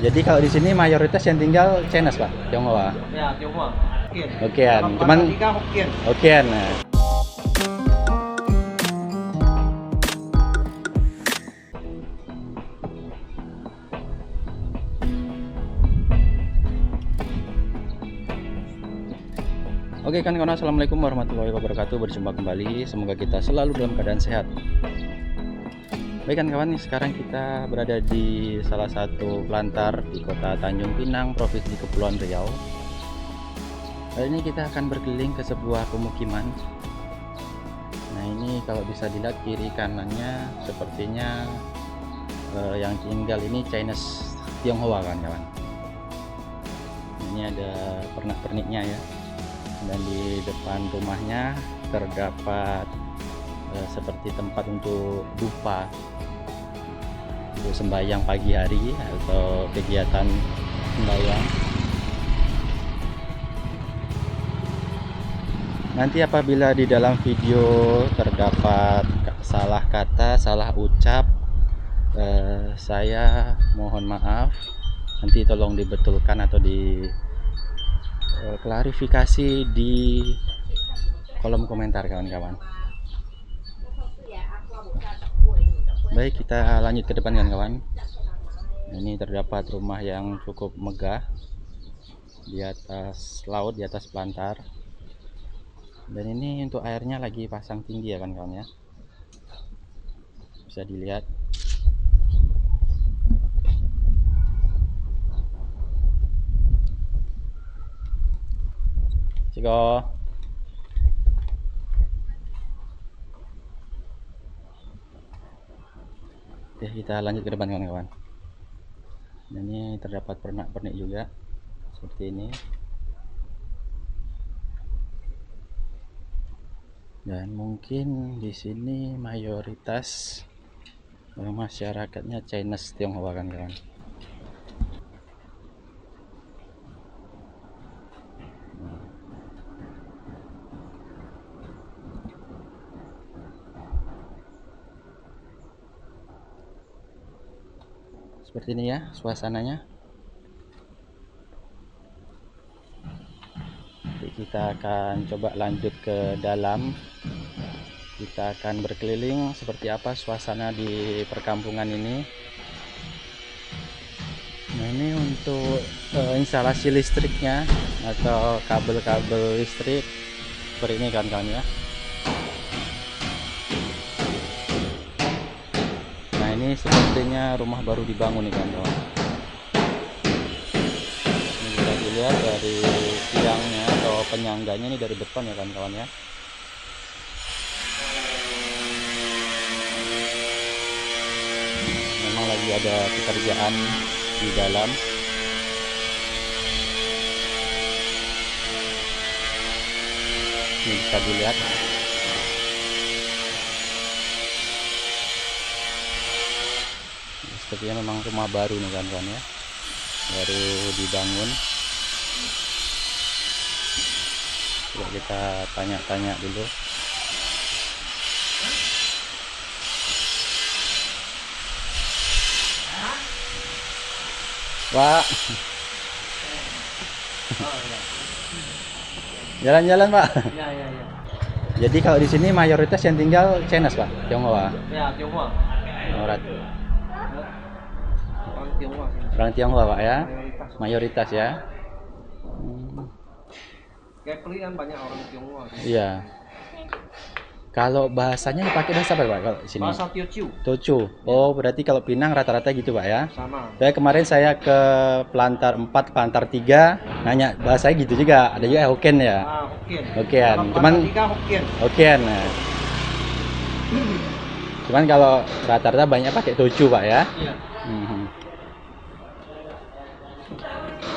Jadi kalau di sini mayoritas yang tinggal Chinese, Pak, Tionghoa. Ya, Tionghoa. Hokkien. Hokkien. Kalau Cuman Tiga Hokkien. Hokkien. Nah. Oke kan kawan, assalamualaikum warahmatullahi wabarakatuh. Berjumpa kembali, semoga kita selalu dalam keadaan sehat. Baik kan kawan, sekarang kita berada di salah satu pelantar di kota Tanjung Pinang, Provinsi Kepulauan Riau. Kali ini kita akan berkeliling ke sebuah pemukiman. Nah ini kalau bisa dilihat kiri kanannya sepertinya yang tinggal ini Chinese Tionghoa kan kawan. Ini ada pernak-perniknya ya. Dan di depan rumahnya terdapat seperti tempat untuk dupa, untuk sembahyang pagi hari atau kegiatan sembahyang. Nanti apabila di dalam video terdapat salah kata, salah ucap, saya mohon maaf. Nanti tolong dibetulkan atau di klarifikasi di kolom komentar kawan-kawan. Baik, kita lanjut ke depan kawan-kawan. Ini terdapat rumah yang cukup megah di atas laut, di atas pelantar. Dan ini untuk airnya lagi pasang tinggi ya kawan-kawan ya. Bisa dilihat. Ciko. Oke, kita lanjut ke depan kawan-kawan. Dan ini terdapat pernak-pernik juga seperti ini. Dan mungkin di sini mayoritas masyarakatnya Chinese Tionghoa kan kawan. Seperti ini ya suasananya. Jadi kita akan coba lanjut ke dalam. Kita akan berkeliling seperti apa suasana di perkampungan ini. Nah ini untuk instalasi listriknya atau kabel-kabel listrik seperti ini kawan-kawan ya. Ini sepertinya rumah baru dibangun nih kawan-kawan. Ini bisa dilihat dari tiangnya atau penyangganya ini dari depan ya kawan-kawan ya. Memang lagi ada pekerjaan di dalam. Ini bisa dilihat. Sepertinya memang rumah baru nih kawan-kawan ya, baru dibangun. Coba kita tanya-tanya dulu. Pak, jalan-jalan Pak. Ya, ya, ya. Jadi kalau di sini mayoritas yang tinggal Chinese Pak, Tionghoa. Ya, Tionghoa. Orang Tionghoa sih. Orang Tionghoa Pak ya, Mayoritas. mayoritas ya. Kayak Peli kan banyak orang Tionghoa. Iya. Kalau bahasanya dipakai bahasa apa Pak kalau di sini? Bahasa Teochew. Teochew. Oh, berarti kalau Pinang rata-rata gitu Pak ya. Sama. Kemarin saya ke pelantar 4, pelantar 3 nanya bahasanya gitu juga. Ada juga Hokkien ya. Ah, Hokkien. Hokkien. Kalau Cuman Tiga Hokkien. Hokkien. Nah. Cuman kalau rata-rata banyak pakai Teochew Pak ya. Iya. Mhm.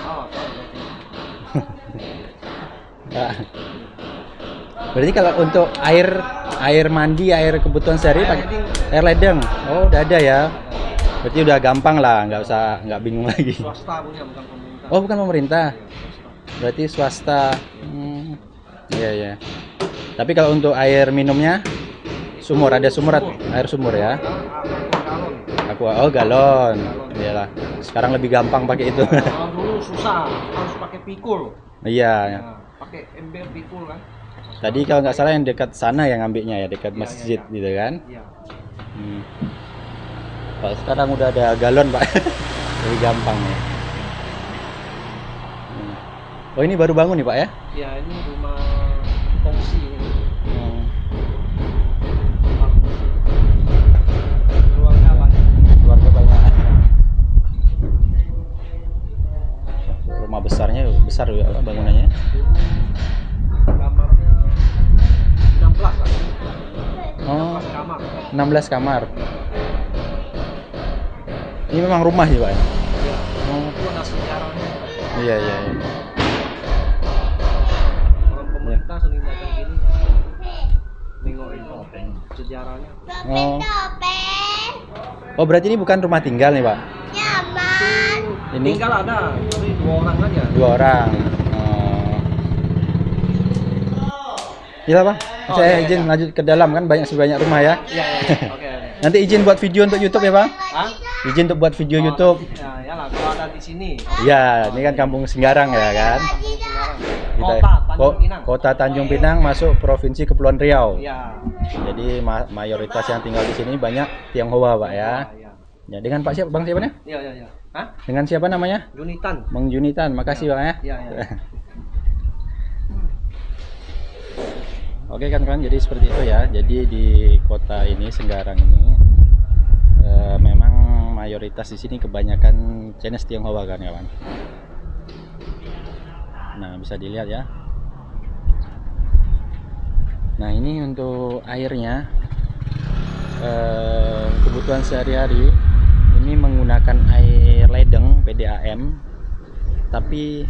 Oh, Nah, berarti kalau untuk air mandi, air kebutuhan sehari pakai air ledeng. Oh, udah ada ya. Berarti udah gampang lah, nggak bingung lagi. swasta punya, bukan pemerintah. Oh, bukan pemerintah. Iya, swasta. Berarti swasta. Iya ya. Tapi kalau untuk air minumnya sumur, ada sumur, air sumur ya. Aqua galon. Aqua. Oh, galon. Galon. Iyalah. Sekarang lebih gampang pakai itu. Kalau dulu susah, harus pakai pikul. Iya. Nah, pakai ember pikul kan. Tadi kalau nggak salah yang dekat sana yang ngambilnya ya, dekat Iya, masjid iya. gitu kan. Iya. Hmm. Kalau sekarang udah ada galon, Pak. Lebih gampang ya. Hmm. Oh, ini baru bangun nih, Pak ya? Iya, ini rumah kongsi ini. Hmm. Rumah kongsi. Keluarga banyak. Keluarga banyak. Rumah besarnya besar juga Pak, bangunannya. Kamarnya 16 kan? Oh, 16 kamar. 16 kamar. Ini memang rumah ya, Pak ya? Iya. Oh, Itu ada sejarahnya. iya iya. Iya. Orang pemerintah sering datang sini nengokin sejarahnya. Oh. Oh, berarti ini bukan rumah tinggal nih, Pak? Ini Tinggal ada, tapi 2 orang aja. 2 orang. Oh. Iya, Pak. Oh, Saya iya, izin iya. lanjut ke dalam kan banyak banyak rumah ya. Iya, iya. Oke, oke. Nanti izin buat video untuk YouTube ya, Pak? Hah? Izin untuk buat video YouTube. Ya, lah, kalau ada di sini. Ya, ini kan Kampung Singgarang ya kan. Kita- Kota Tanjung Pinang. Kota Tanjung Pinang masuk Provinsi Kepulauan Riau. Iya. Jadi mayoritas yang tinggal di sini banyak Tionghoa, Pak ya. Iya. Ya, dengan Pak siapa? Bang siapa nih? Iya, iya, iya. Hah? Dengan siapa namanya? Junitan. Bang Junitan. Makasih, Pak ya. Iya, iya. Oke kan jadi seperti itu ya. Jadi di kota ini Singgarang ini memang mayoritas di sini kebanyakan Chinese Tionghoa kan kawan. Nah, bisa dilihat ya. Nah, ini untuk airnya kebutuhan sehari-hari ini menggunakan air ledeng PDAM, tapi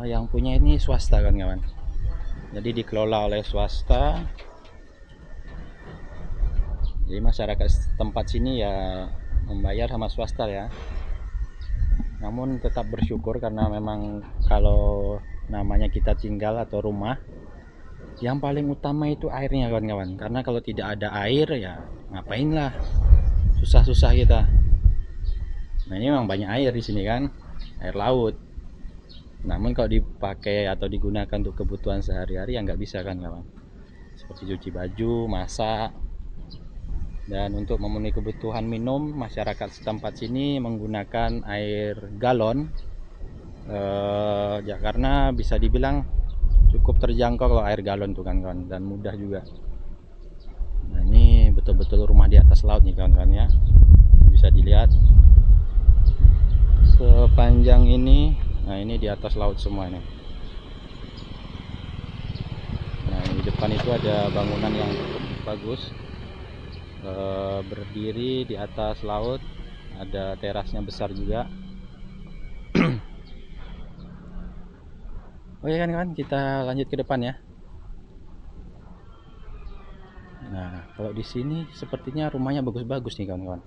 yang punya ini swasta kan kawan. Jadi dikelola oleh swasta. Jadi masyarakat tempat sini ya membayar sama swasta ya. Namun tetap bersyukur karena memang kalau namanya kita tinggal atau rumah, yang paling utama itu airnya kawan-kawan. Karena kalau tidak ada air ya ngapain lah, susah-susah kita. Nah, ini memang banyak air di sini kan, air laut. Namun kalau dipakai atau digunakan untuk kebutuhan sehari-hari ya nggak bisa kan kawan. Seperti cuci baju, masak. Dan untuk memenuhi kebutuhan minum, masyarakat setempat sini menggunakan air galon. Ya karena bisa dibilang cukup terjangkau kalau air galon tuh kan kawan, dan mudah juga. Nah, ini betul-betul rumah di atas laut nih kawan-kawan ya. Bisa dilihat sepanjang ini. Nah, ini di atas laut semua ini. Nah, di depan itu ada bangunan yang cukup bagus, berdiri di atas laut. Ada terasnya besar juga. Oke kan kita lanjut ke depan ya. Nah, kalau di sini sepertinya rumahnya bagus-bagus nih kawan-kawan.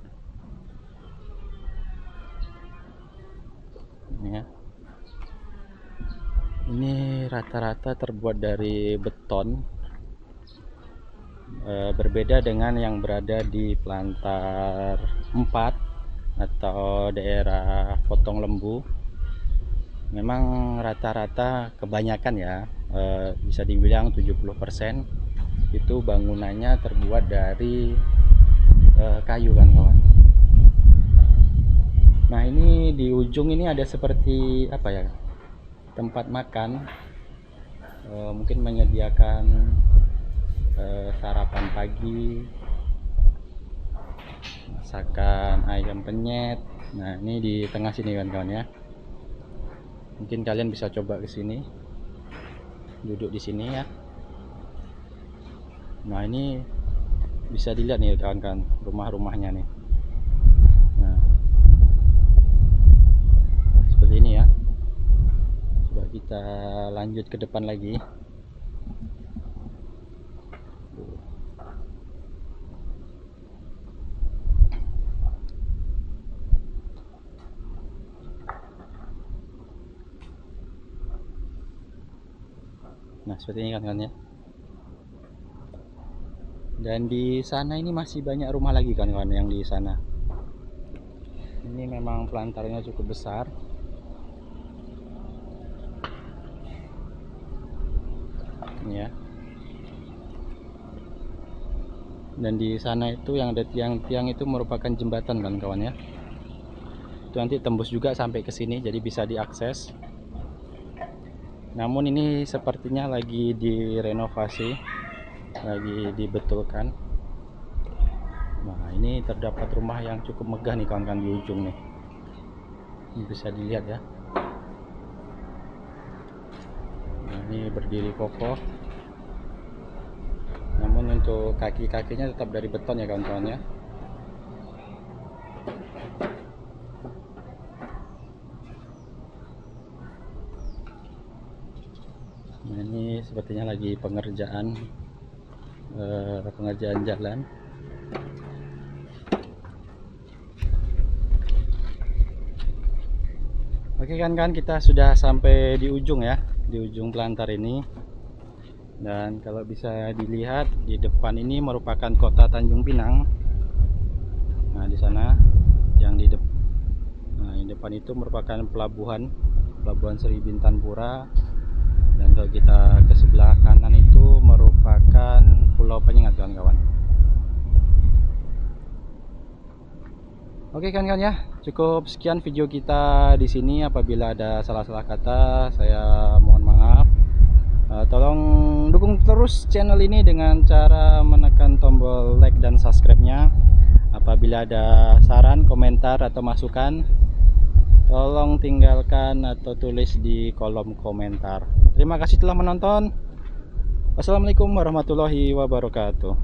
Ini ya. Ini rata-rata terbuat dari beton, berbeda dengan yang berada di Plantar 4 atau daerah Potong Lembu. Memang rata-rata kebanyakan ya, bisa dibilang 70% itu bangunannya terbuat dari kayu kan kawan. Nah, ini di ujung ini ada seperti apa ya, tempat makan, mungkin menyediakan sarapan pagi, masakan ayam penyet. Nah, ini di tengah sini kawan-kawan ya. Mungkin kalian bisa coba ke sini, duduk di sini ya. Nah, ini bisa dilihat nih kawan-kawan rumah-rumahnya nih. Nah, seperti ini ya. Coba kita lanjut ke depan lagi. Nah, seperti ini kan ya. Dan di sana ini masih banyak rumah lagi kan kawan yang di sana. Ini memang pelantarnya cukup besar. Ini ya. Dan di sana itu yang ada tiang-tiang itu merupakan jembatan kan kawan ya. Itu nanti tembus juga sampai ke sini, jadi bisa diakses. Namun ini sepertinya lagi direnovasi, lagi dibetulkan. Nah, ini terdapat rumah yang cukup megah nih kawan-kawan di ujung nih. Ini bisa dilihat ya. Nah, ini berdiri kokoh. Namun untuk kaki-kakinya tetap dari beton ya kawan-kawan ya. Nah, ini sepertinya lagi pengerjaan jalan. Oke kan kita sudah sampai di ujung ya, di ujung pelantar ini. Dan kalau bisa dilihat di depan ini merupakan kota Tanjung Pinang. Nah, di sana yang di depan itu merupakan pelabuhan Sri Bintanpura. Dan kalau kita ke sebelah kanan itu merupakan Pulau Penyengat kawan-kawan. Oke kan ya, cukup sekian video kita di sini. Apabila ada salah-salah kata, saya mohon maaf. Tolong dukung terus channel ini dengan cara menekan tombol like dan subscribe-nya. Apabila ada saran, komentar atau masukan, tolong tinggalkan atau tulis di kolom komentar. Terima kasih telah menonton. Wassalamualaikum warahmatullahi wabarakatuh.